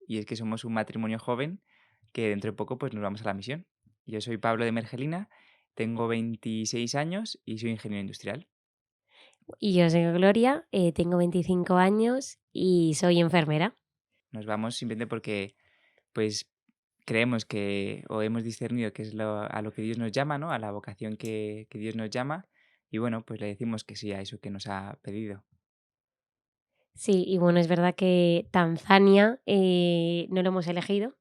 y es que somos un matrimonio joven que dentro de poco pues nos vamos a la misión. Yo soy Pablo de Mergelina, tengo 26 años y soy ingeniero industrial. Y yo soy Gloria, tengo 25 años y soy enfermera. Nos vamos simplemente porque pues creemos que o hemos discernido que es a lo que Dios nos llama, ¿no? A la vocación que Dios nos llama y bueno, pues le decimos que sí a eso que nos ha pedido. Sí, y bueno, es verdad que Tanzania no lo hemos elegido,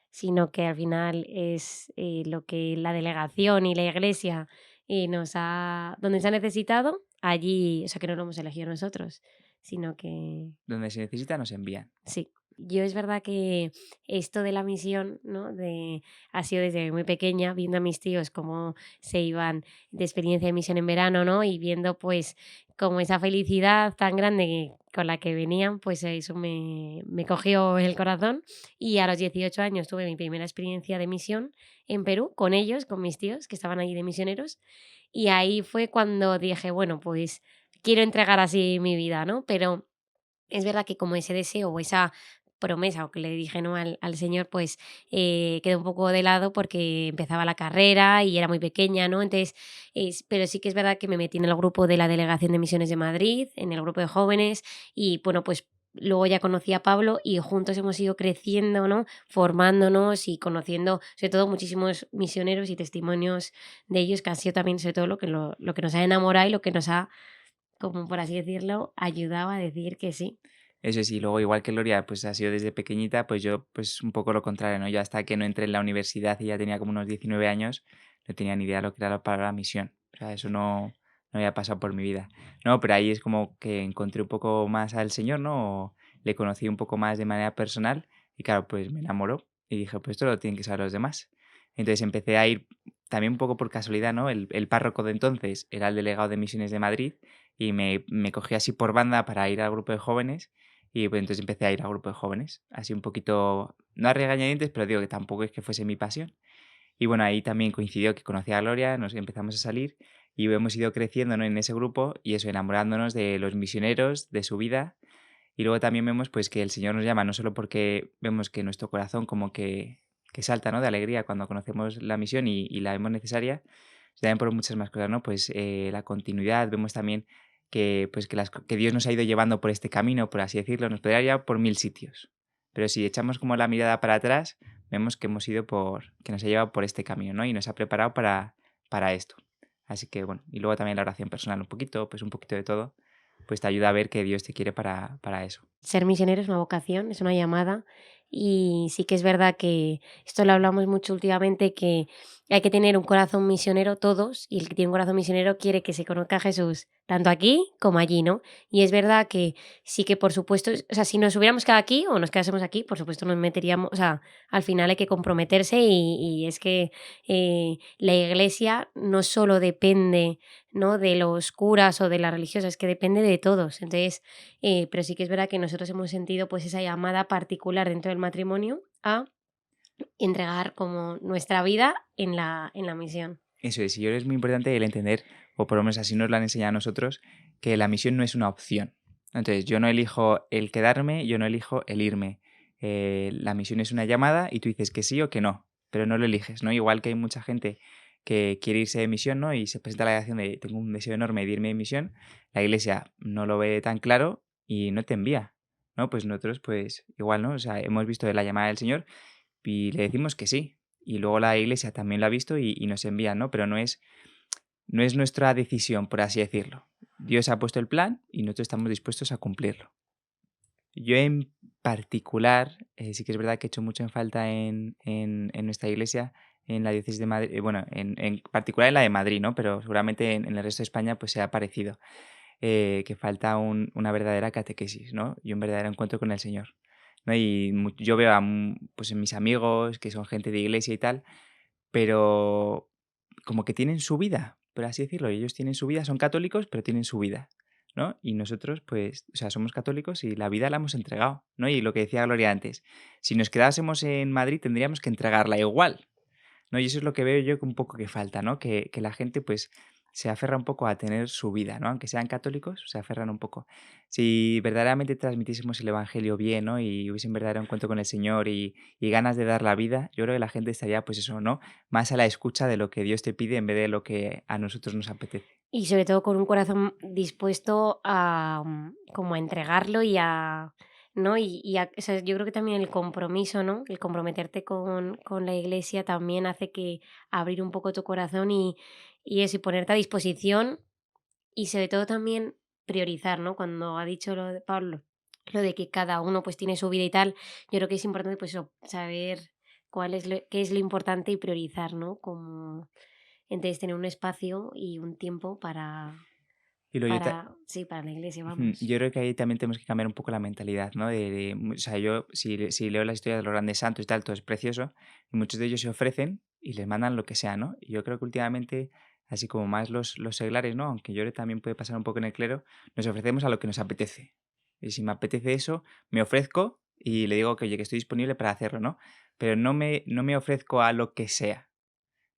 sino que al final es lo que la delegación y la iglesia donde se ha necesitado, allí, o sea que no lo hemos elegido nosotros, sino que Donde se necesita nos envían. sí, yo es verdad que esto de la misión, ¿no? Ha sido desde muy pequeña, viendo a mis tíos cómo se iban de experiencia de misión en verano, ¿no? Y viendo pues como esa felicidad tan grande con la que venían, pues eso me cogió el corazón. Y a los 18 años tuve mi primera experiencia de misión en Perú con ellos, con mis tíos que estaban allí de misioneros. Y ahí fue cuando dije, bueno, pues quiero entregar así mi vida, ¿no? Pero es verdad que como ese deseo o esa promesa o que le dije, ¿no?, al Señor, pues, quedó un poco de lado porque empezaba la carrera y era muy pequeña, ¿no? Entonces, pero sí que es verdad que me metí en el grupo de la Delegación de Misiones de Madrid, en el grupo de jóvenes y, bueno, pues, luego ya conocí a Pablo y juntos hemos ido creciendo, ¿no?, formándonos y conociendo, sobre todo, muchísimos misioneros y testimonios de ellos, que han sido también, sobre todo, lo que nos ha enamorado y lo que nos ha, como por así decirlo, ayudado a decir que sí. Eso sí, luego igual que Gloria, pues ha sido desde pequeñita, pues yo pues un poco lo contrario, ¿no? Yo hasta que no entré en la universidad y ya tenía como unos 19 años, no tenía ni idea de lo que era la palabra misión. O sea, eso no había pasado por mi vida. No, pero ahí es como que encontré un poco más al Señor, ¿no? O le conocí un poco más de manera personal y claro, pues me enamoró y dije, pues esto lo tienen que saber los demás. Entonces empecé a ir también un poco por casualidad, ¿no? El párroco de entonces era el delegado de misiones de Madrid y me cogí así por banda para ir al grupo de jóvenes y pues entonces empecé a ir a grupo de jóvenes, así un poquito, no a regañadientes, pero digo que tampoco es que fuese mi pasión. Y bueno, ahí también coincidió que conocí a Gloria, nos empezamos a salir y hemos ido creciendo, ¿no?, en ese grupo y eso, enamorándonos de los misioneros, de su vida. Y luego también vemos pues que el Señor nos llama, no solo porque vemos que nuestro corazón como que salta, ¿no?, de alegría cuando conocemos la misión y la vemos necesaria, también por muchas más cosas, ¿no? Pues la continuidad, vemos también que, pues, que Dios nos ha ido llevando por este camino, por así decirlo, nos podría llevar por 1000 sitios. Pero si echamos como la mirada para atrás, vemos que hemos ido que nos ha llevado por este camino, ¿no? Y nos ha preparado para esto. Así que bueno, y luego también la oración personal un poquito, pues un poquito de todo, pues te ayuda a ver que Dios te quiere para eso. Ser misionero es una vocación, es una llamada y sí que es verdad que esto lo hablamos mucho últimamente, que hay que tener un corazón misionero todos y el que tiene un corazón misionero quiere que se conozca a Jesús tanto aquí como allí, ¿no? Y es verdad que sí que por supuesto, o sea, si nos hubiéramos quedado aquí o nos quedásemos aquí, por supuesto nos meteríamos, o sea, al final hay que comprometerse y es que la iglesia no solo depende, ¿no?, de los curas o de las religiosas, es que depende de todos. Entonces, pero sí que es verdad que nosotros hemos sentido pues esa llamada particular dentro del matrimonio a entregar como nuestra vida en la misión. Eso es, y yo creo que es muy importante el entender, o por lo menos así nos lo han enseñado a nosotros, que la misión no es una opción. Entonces, yo no elijo el quedarme, yo no elijo el irme. La misión es una llamada y tú dices que sí o que no, pero no lo eliges, ¿no? Igual que hay mucha gente que quiere irse de misión, ¿no? Y se presenta la acción de tengo un deseo enorme de irme de misión, la iglesia no lo ve tan claro y no te envía, ¿no? Pues nosotros, pues igual, ¿no? O sea, hemos visto la llamada del Señor y le decimos que sí. Y luego la iglesia también lo ha visto y nos envía, ¿no? Pero no es nuestra decisión, por así decirlo. Dios ha puesto el plan y nosotros estamos dispuestos a cumplirlo. Yo en particular, sí que es verdad que he hecho mucho en falta en nuestra iglesia, en la diócesis de Madrid, bueno, en particular en la de Madrid, ¿no? Pero seguramente en el resto de España pues sea parecido, que falta una verdadera catequesis, ¿no? Y un verdadero encuentro con el Señor, ¿no? Y yo veo pues en mis amigos que son gente de iglesia y tal, pero como que tienen su vida, por así decirlo. Ellos tienen su vida, son católicos, pero tienen su vida, ¿no? Y nosotros, pues, o sea, somos católicos y la vida la hemos entregado, ¿no? Y lo que decía Gloria antes, si nos quedásemos en Madrid tendríamos que entregarla igual, ¿no? Y eso es lo que veo yo que un poco que falta, ¿no? Que la gente, pues, se aferra un poco a tener su vida, ¿no? Aunque sean católicos, se aferran un poco. Si verdaderamente transmitiésemos el evangelio bien, ¿no? Y hubiese un verdadero encuentro con el Señor y ganas de dar la vida, yo creo que la gente estaría, pues eso, ¿no? Más a la escucha de lo que Dios te pide en vez de lo que a nosotros nos apetece. Y sobre todo con un corazón dispuesto a, como a entregarlo y a, ¿no? Y a, o sea, yo creo que también el compromiso, ¿no? El comprometerte con la iglesia también hace que abrir un poco tu corazón y eso, y ponerte a disposición y sobre todo también priorizar, ¿no? Cuando ha dicho lo de Pablo, lo de que cada uno pues tiene su vida y tal, yo creo que es importante pues eso, saber cuál es qué es lo importante y priorizar, ¿no? Como entonces tener un espacio y un tiempo Y lo yo ta- sí, para la iglesia, Ujú. vamos. Yo creo que ahí también tenemos que cambiar un poco la mentalidad, ¿no? O sea, yo si leo la historia de los grandes santos y tal, todo es precioso, y muchos de ellos se ofrecen y les mandan lo que sea, ¿no? Y yo creo que últimamente, así como más los seglares, ¿no? Aunque yo creo que también puede pasar un poco en el clero, nos ofrecemos a lo que nos apetece. Y si me apetece eso, me ofrezco y le digo que, oye, que estoy disponible para hacerlo, ¿no? Pero no me ofrezco a lo que sea.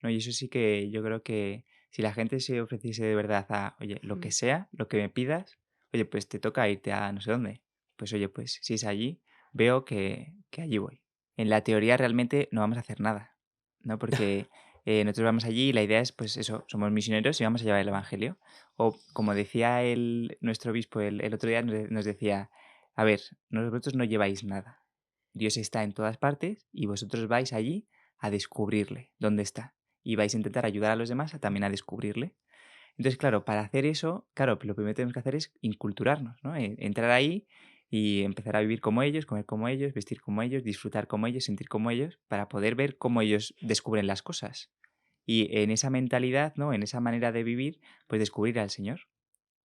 ¿No? Y eso sí que yo creo que si la gente se ofreciese de verdad a, oye, lo que Mm, sea, lo que me pidas, oye, pues te toca irte a no sé dónde. Pues oye, pues si es allí, veo que allí voy. En la teoría realmente no vamos a hacer nada, ¿no? Porque nosotros vamos allí y la idea es, pues eso, somos misioneros y vamos a llevar el Evangelio. O como decía nuestro obispo el otro día, nos decía, a ver, vosotros no lleváis nada. Dios está en todas partes y vosotros vais allí a descubrirle dónde está y vais a intentar ayudar a los demás también a descubrirle. Entonces, claro, para hacer eso, claro, lo primero que tenemos que hacer es inculturarnos, ¿no? Entrar ahí y empezar a vivir como ellos, comer como ellos, vestir como ellos, disfrutar como ellos, sentir como ellos, para poder ver cómo ellos descubren las cosas. Y en esa mentalidad, ¿no? En esa manera de vivir, pues descubrir al Señor.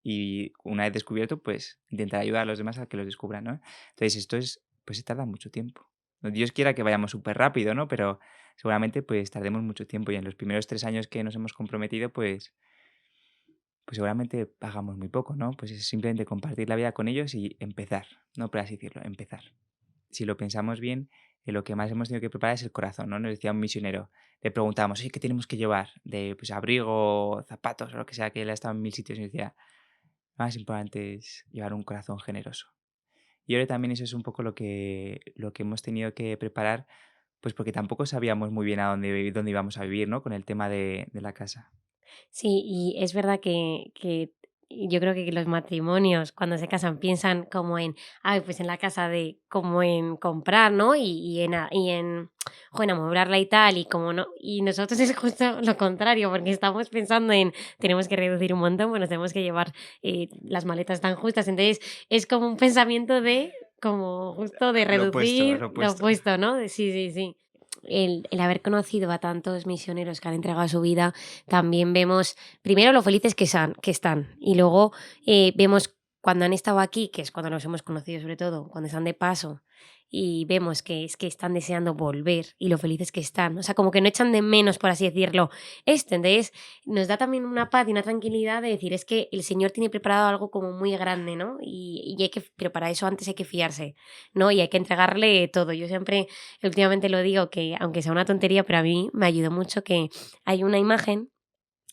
Y una vez descubierto, pues intentar ayudar a los demás a que los descubran, ¿no? Entonces, esto es, pues se tarda mucho tiempo. No, Dios quiera que vayamos súper rápido, ¿no? Pero seguramente pues tardemos mucho tiempo y en los primeros 3 años que nos hemos comprometido, pues seguramente pagamos muy poco, ¿no? Pues es simplemente compartir la vida con ellos y empezar, ¿no? Por así decirlo, empezar. Si lo pensamos bien, lo que más hemos tenido que preparar es el corazón, ¿no? Nos decía un misionero, le preguntábamos, oye, ¿qué tenemos que llevar? De pues abrigo, zapatos o lo que sea, que él ha estado en 1000 sitios y decía, lo más importante es llevar un corazón generoso. Y ahora también eso es un poco lo que hemos tenido que preparar, pues porque tampoco sabíamos muy bien a dónde íbamos a vivir, ¿no? Con el tema de la casa. sí, y es verdad que yo creo que los matrimonios cuando se casan piensan como en, ay, pues en la casa de como en comprar, ¿no? Jo, en amoblarla y tal, y como no, y nosotros es justo lo contrario, porque estamos pensando en tenemos que reducir un montón, pues nos tenemos que llevar las maletas tan justas. Entonces, es como un pensamiento de como justo de Lo opuesto, reducir lo lo opuesto. opuesto, ¿no? Sí, sí, sí. El haber conocido a tantos misioneros que han entregado su vida, también vemos primero lo felices que están y luego vemos cuando han estado aquí, que es cuando los hemos conocido sobre todo, cuando están de paso y vemos que es que están deseando volver y lo felices que están. O sea, como que no echan de menos, por así decirlo, esto. Entonces, nos da también una paz y una tranquilidad de decir, es que el Señor tiene preparado algo como muy grande, ¿no? Y hay que, pero para eso antes hay que fiarse, ¿no? Y hay que entregarle todo. Yo siempre, últimamente lo digo, que aunque sea una tontería, pero a mí me ayudó mucho que hay una imagen,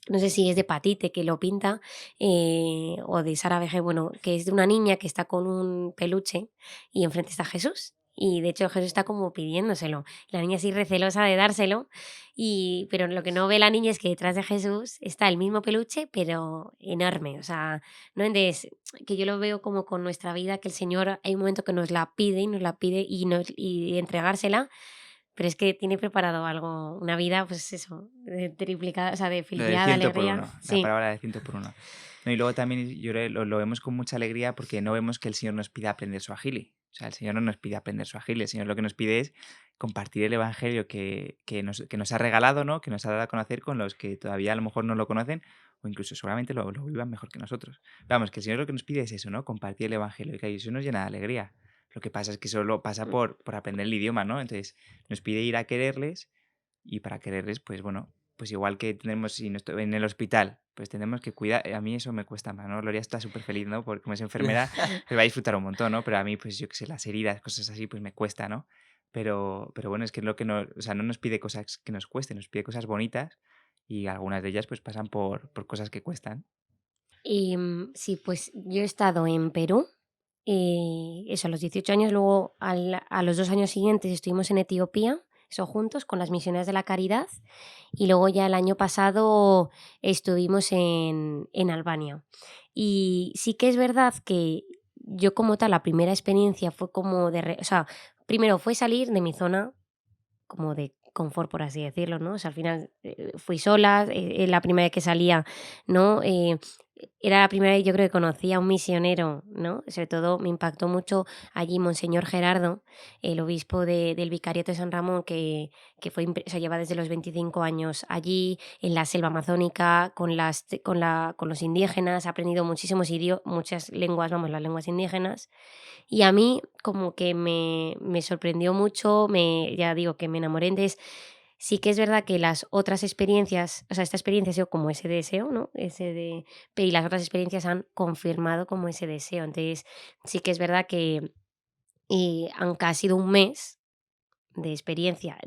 no sé si es de Patite que lo pinta, o de Sara Vege, bueno, que es de una niña que está con un peluche y enfrente está Jesús. Y de hecho Jesús está como pidiéndoselo. La niña así recelosa de dárselo, pero lo que no ve la niña es que detrás de Jesús está el mismo peluche, pero enorme. O sea, ¿no? Entonces, que yo lo veo como con nuestra vida, que el Señor hay un momento que nos la pide y nos la pide y entregársela, pero es que tiene preparado algo, una vida, pues eso, de triplicada, o sea, de Lo del felicidad, de ciento por alegría. uno, la Sí, palabra del ciento por uno. No, y luego también yo creo lo vemos con mucha alegría porque no vemos que el Señor nos pida aprender su agili. O sea, el Señor no nos pide aprender su agili, el Señor lo que nos pide es compartir el evangelio que nos ha regalado, ¿no? Que nos ha dado a conocer con los que todavía a lo mejor no lo conocen o incluso seguramente lo vivan mejor que nosotros. Vamos, que el Señor lo que nos pide es eso, ¿no? Compartir el evangelio y que eso nos llena de alegría. Lo que pasa es que solo pasa por aprender el idioma, ¿no? Entonces nos pide ir a quererles y para quererles, pues bueno, pues igual que tenemos, si no estoy en el hospital, pues tenemos que cuidar. A mí eso me cuesta más, ¿no? Gloria está súper feliz, ¿no? Porque como es enfermera, pues va a disfrutar un montón, ¿no? Pero a mí, pues yo qué sé, las heridas, cosas así, pues me cuesta, ¿no? Pero bueno, es que lo que no, o sea, no nos pide cosas que nos cuesten, nos pide cosas bonitas y algunas de ellas pues pasan por cosas que cuestan. Sí, pues yo he estado en Perú, eso a los 18 años, luego a los 2 años siguientes estuvimos en Etiopía, eso juntos con las misiones de la caridad, y luego ya el año pasado estuvimos en Albania. Y sí que es verdad que yo como tal, la primera experiencia fue como o sea, primero fue salir de mi zona como de confort, por así decirlo, ¿no? O sea, al final, fui sola, la primera vez que salía, ¿no? Era la primera vez, yo creo, que conocí a un misionero, ¿no? Sobre todo me impactó mucho allí Monseñor Gerardo, el obispo del Vicariato de San Ramón, que fue o sea, lleva desde los 25 años allí, en la selva amazónica, con los indígenas, ha aprendido muchas lenguas, vamos, las lenguas indígenas, y a mí como que me sorprendió mucho, ya digo que me enamoré. Entonces, sí que es verdad que las otras experiencias, o sea, esta experiencia ha sido como ese deseo, ¿no? Y las otras experiencias han confirmado como ese deseo. Entonces, sí que es verdad que, aunque ha sido un mes de experiencia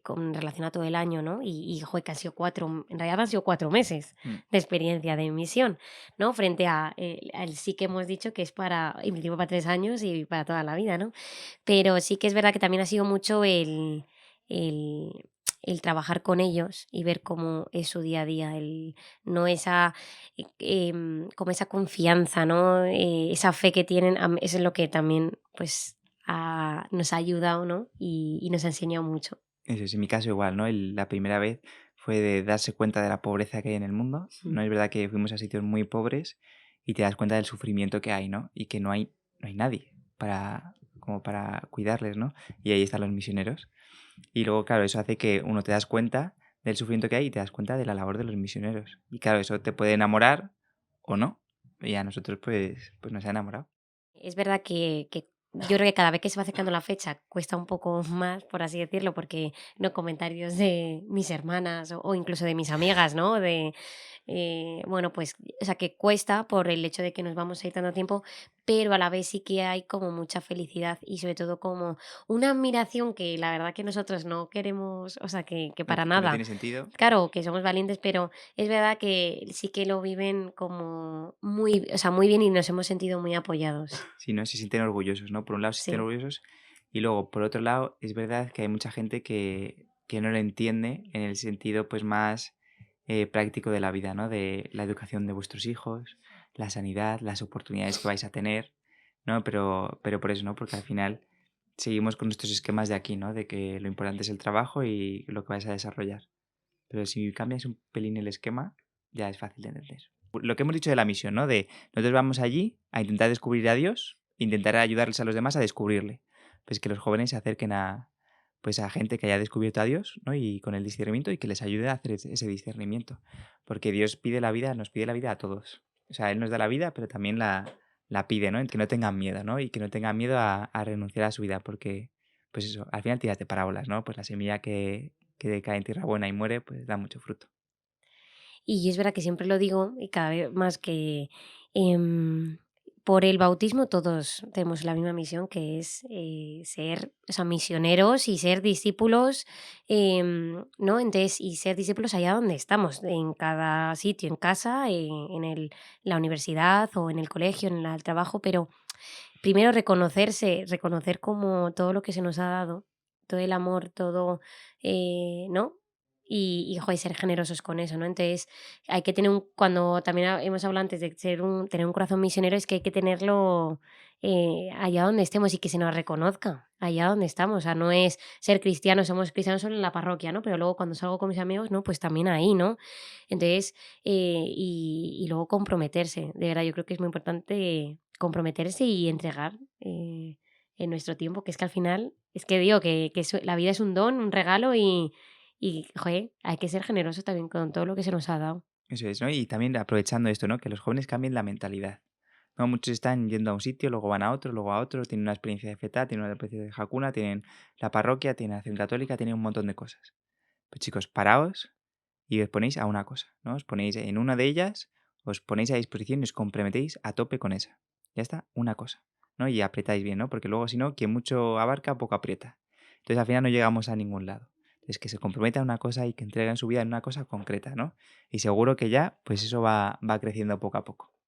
con relación a todo el año, ¿no? Joder, que han sido en realidad han sido 4 meses Mm. de experiencia de misión, ¿no? Frente al sí que hemos dicho que es invertimos para 3 años y para toda la vida, ¿no? Pero sí que es verdad que también ha sido mucho el, el trabajar con ellos y ver cómo es su día a día, no esa, como esa confianza, ¿no? Esa fe que tienen, eso es lo que también, pues, nos ha ayudado, ¿no? Y nos ha enseñado mucho. Eso es, en mi caso igual, ¿no? La primera vez fue de darse cuenta de la pobreza que hay en el mundo, Mm. ¿no? Es verdad que fuimos a sitios muy pobres y te das cuenta del sufrimiento que hay, ¿no? Y que no hay nadie como para cuidarles, ¿no? Y ahí están los misioneros. Y luego, claro, eso hace que uno te das cuenta del sufrimiento que hay y te das cuenta de la labor de los misioneros. Y claro, eso te puede enamorar o no. Y a nosotros pues nos ha enamorado. Es verdad que yo creo que cada vez que se va acercando la fecha cuesta un poco más, por así decirlo, porque no comentarios de mis hermanas o incluso de mis amigas, ¿no? Bueno, pues, o sea, que cuesta por el hecho de que nos vamos a ir tanto tiempo, pero a la vez sí que hay como mucha felicidad y sobre todo como una admiración que la verdad que nosotros no queremos, o sea, que ¿No? para Que no nada. tiene sentido. Claro, que somos valientes, pero es verdad que sí que lo viven como muy, o sea, muy bien y nos hemos sentido muy apoyados. Sí, ¿no? Se sienten orgullosos, ¿no? Por un lado se sienten Sí. orgullosos y luego, por otro lado, es verdad que hay mucha gente que no lo entiende en el sentido pues más práctico de la vida, ¿no? De la educación de vuestros hijos, la sanidad, las oportunidades que vais a tener, ¿no? Pero por eso, ¿no? Porque al final seguimos con nuestros esquemas de aquí, ¿no? De que lo importante es el trabajo y lo que vais a desarrollar. Pero si cambias un pelín el esquema, ya es fácil de entender. Lo que hemos dicho de la misión, ¿no? De nosotros vamos allí a intentar descubrir a Dios, intentar ayudarles a los demás a descubrirle. Pues que los jóvenes se acerquen pues a gente que haya descubierto a Dios, ¿no? Y con el discernimiento y que les ayude a hacer ese discernimiento. Porque Dios pide la vida, nos pide la vida a todos. O sea, Él nos da la vida, pero también la pide, ¿no? Que no tengan miedo, ¿no? Y que no tengan miedo a renunciar a su vida, porque, pues eso, al final tiras de parábolas, ¿no? Pues la semilla que cae en tierra buena y muere, pues da mucho fruto. Y es verdad que siempre lo digo y cada vez más que em, por el bautismo todos tenemos la misma misión que es ser, o sea, misioneros y ser discípulos, ¿no? Entonces, y ser discípulos allá donde estamos, en cada sitio, en casa, la universidad o en el colegio, el trabajo, pero primero reconocer como todo lo que se nos ha dado, todo el amor, todo, ¿no? Joder, ser generosos con eso, ¿no? Entonces, hay que tener cuando también hemos hablado antes de tener un corazón misionero, es que hay que tenerlo allá donde estemos y que se nos reconozca allá donde estamos. O sea, no es ser cristianos, somos cristianos solo en la parroquia, ¿no? Pero luego cuando salgo con mis amigos, ¿no? Pues también ahí, ¿no? Entonces, y luego comprometerse. De verdad, yo creo que es muy importante comprometerse y entregar en nuestro tiempo, que es que al final, es que digo que la vida es un don, un regalo joder, hay que ser generoso también con todo lo que se nos ha dado. Eso es, ¿no? Y también aprovechando esto, ¿no? Que los jóvenes cambien la mentalidad. ¿No? Muchos están yendo a un sitio, luego van a otro, luego a otro, tienen una experiencia de feta, tienen una experiencia de jacuna, tienen la parroquia, tienen la acción católica, tienen un montón de cosas. Pues chicos, paraos y os ponéis a una cosa, ¿no? Os ponéis en una de ellas, os ponéis a disposición y os comprometéis a tope con esa. Ya está, una cosa, ¿no? Y apretáis bien, ¿no? Porque luego si no, quien mucho abarca, poco aprieta. Entonces al final no llegamos a ningún lado. Entonces, que se comprometa a una cosa y que entreguen su vida en una cosa concreta, ¿no? Y seguro que ya, pues eso va creciendo poco a poco.